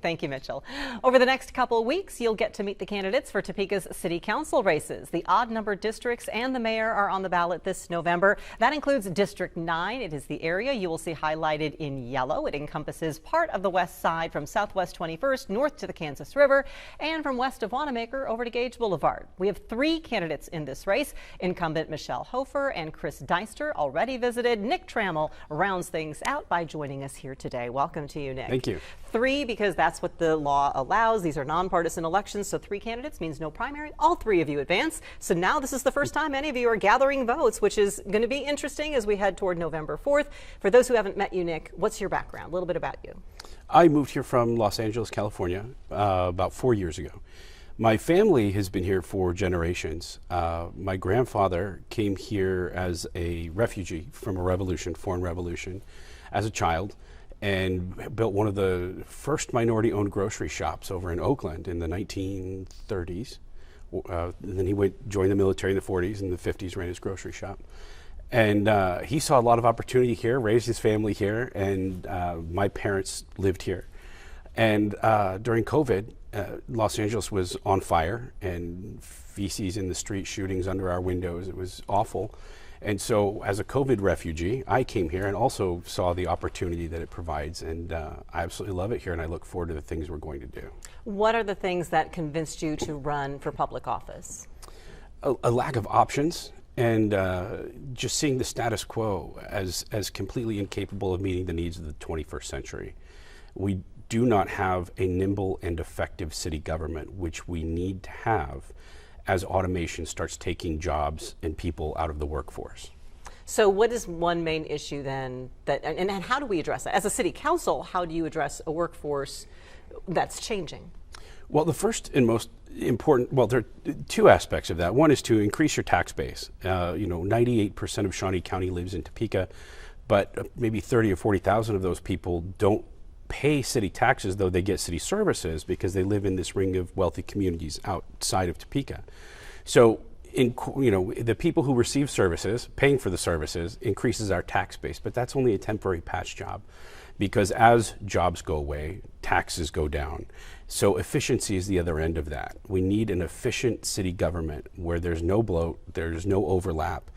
Thank you, Mitchell. Over the next couple of weeks, you'll get to meet the candidates for Topeka's City Council races. The odd-numbered districts and the mayor are on the ballot this November. That includes District 9. It is the area you will see highlighted in yellow. It encompasses part of the west side from Southwest 21st north to the Kansas River and from west of Wanamaker over to Gage Boulevard. We have 3 candidates in this race. Incumbent Michelle Hoferer and Deister already visited. Nick Trammel rounds things out by joining us here today. Welcome to you, Nick. Thank you. 3 because that's what the law allows. These are nonpartisan elections, so 3 candidates means no primary. All 3 of you advance. So now this is the first time any of you are gathering votes, which is going to be interesting as we head toward November 4th. For those who haven't met you, Nick, what's your background? A little bit about you. I moved here from Los Angeles, California, about 4 years ago. My family has been here for generations. My grandfather came here as a refugee from a revolution, foreign revolution, as a child, and built one of the first minority-owned grocery shops over in Oakland in the 1930s. Then he joined the military in the 40s, and the 50s ran his grocery shop. And he saw a lot of opportunity here, raised his family here, and my parents lived here. And during COVID, Los Angeles was on fire, and feces in the street, shootings under our windows. It was awful. And so as a COVID refugee, I came here and also saw the opportunity that it provides, and I absolutely love it here, and I look forward to the things we're going to do. What are the things that convinced you to run for public office? A lack of options, and just seeing the status quo as completely incapable of meeting the needs of the 21st century. We do not have a nimble and effective city government, which we need to have as automation starts taking jobs and people out of the workforce. So what is one main issue then, and how do we address that? As a city council, how do you address a workforce that's changing? Well, the first and most important, well, there are 2 aspects of that. One is to increase your tax base. 98% of Shawnee County lives in Topeka, but maybe 30 or 40,000 of those people don't pay city taxes, though they get city services, because they live in this ring of wealthy communities outside of Topeka. So, the people who receive services, paying for the services, increases our tax base, but that's only a temporary patch job, because as jobs go away, taxes go down. So efficiency is the other end of that. We need an efficient city government where there's no bloat, there's no overlap,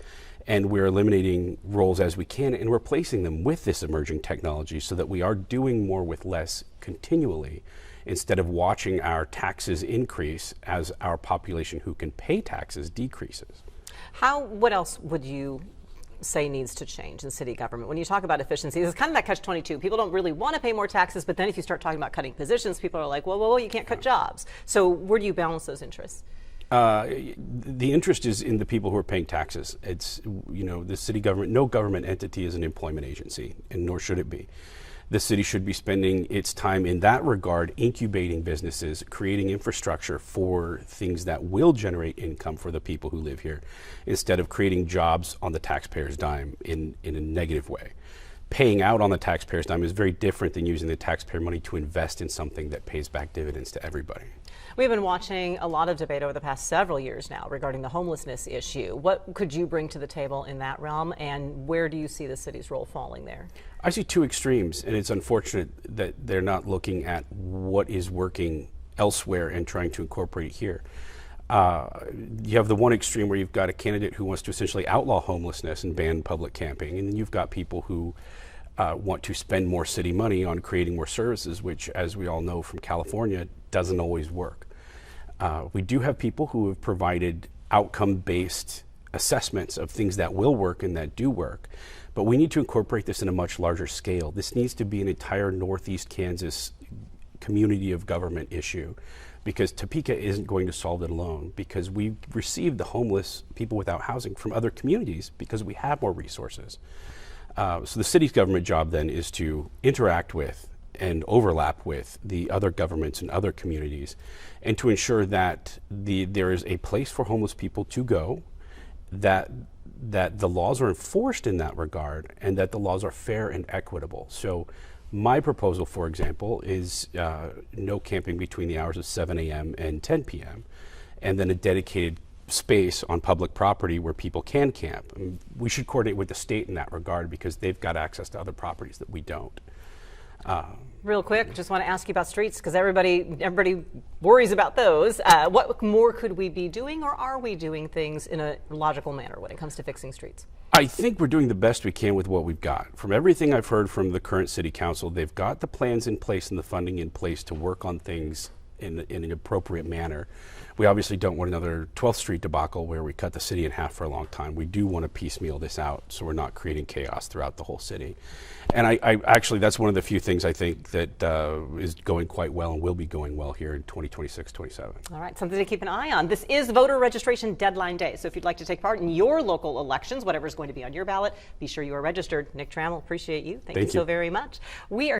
and we're eliminating roles as we can and replacing them with this emerging technology so that we are doing more with less continually, instead of watching our taxes increase as our population who can pay taxes decreases. What else would you say needs to change in city government? When you talk about efficiency, it's kind of that catch-22. People don't really want to pay more taxes, but then if you start talking about cutting positions, people are like, well, you can't cut jobs. So where do you balance those interests? The interest is in the people who are paying taxes. It's, the city government, no government entity is an employment agency, and nor should it be. The city should be spending its time in that regard, incubating businesses, creating infrastructure for things that will generate income for the people who live here, instead of creating jobs on the taxpayer's dime in a negative way. Paying out on the taxpayer's dime is very different than using the taxpayer money to invest in something that pays back dividends to everybody. We've been watching a lot of debate over the past several years now regarding the homelessness issue. What could you bring to the table in that realm, and where do you see the city's role falling there? I see 2 extremes, and it's unfortunate that they're not looking at what is working elsewhere and trying to incorporate it here. You have the one extreme where you've got a candidate who wants to essentially outlaw homelessness and ban public camping, and then you've got people who want to spend more city money on creating more services, which, as we all know from California, doesn't always work. We do have people who have provided outcome-based assessments of things that will work and that do work, but we need to incorporate this in a much larger scale. This needs to be an entire Northeast Kansas community of government issue, because Topeka isn't going to solve it alone, because we receive the homeless, people without housing, from other communities because we have more resources. So the city's government job then is to interact with and overlap with the other governments and other communities, and to ensure that there is a place for homeless people to go, that the laws are enforced in that regard, and that the laws are fair and equitable. So my proposal, for example, is no camping between the hours of 7 a.m. and 10 p.m., and then a dedicated space on public property where people can camp. And we should coordinate with the state in that regard, because they've got access to other properties that we don't. Real quick, just want to ask you about streets because everybody worries about those. What more could we be doing, or are we doing things in a logical manner when it comes to fixing streets? I think we're doing the best we can with what we've got. From everything I've heard from the current city council, they've got the plans in place and the funding in place to work on things in an appropriate manner. We obviously don't want another 12th Street debacle where we cut the city in half for a long time. We do want to piecemeal this out so we're not creating chaos throughout the whole city. And I actually, that's one of the few things I think that is going quite well and will be going well here in 2026-27. All right, something to keep an eye on. This is voter registration deadline day. So if you'd like to take part in your local elections, whatever's going to be on your ballot, be sure you are registered. Nick Trammell, appreciate you. Thank you so very much. We are